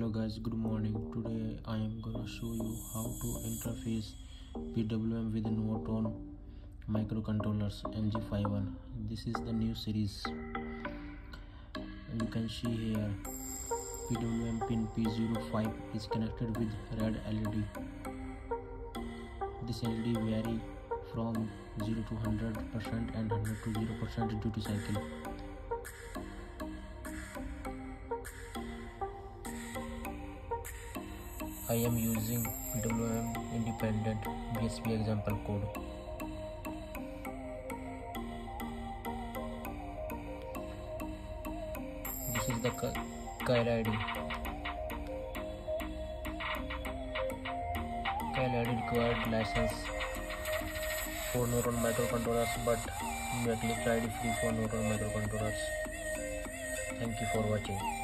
Hello guys, good morning. Today I am gonna show you how to interface PWM with Nuvoton microcontrollers MG51. This is the new series. You can see here PWM pin P05 is connected with red LED. This LED vary from 0 to 100% and 100 to 0% duty cycle. I am using PWM independent BSP example code. This is the Kyle ID. Kyle ID required license for Nuvoton microcontrollers, but Eclipse ID free for Nuvoton microcontrollers. Thank you for watching.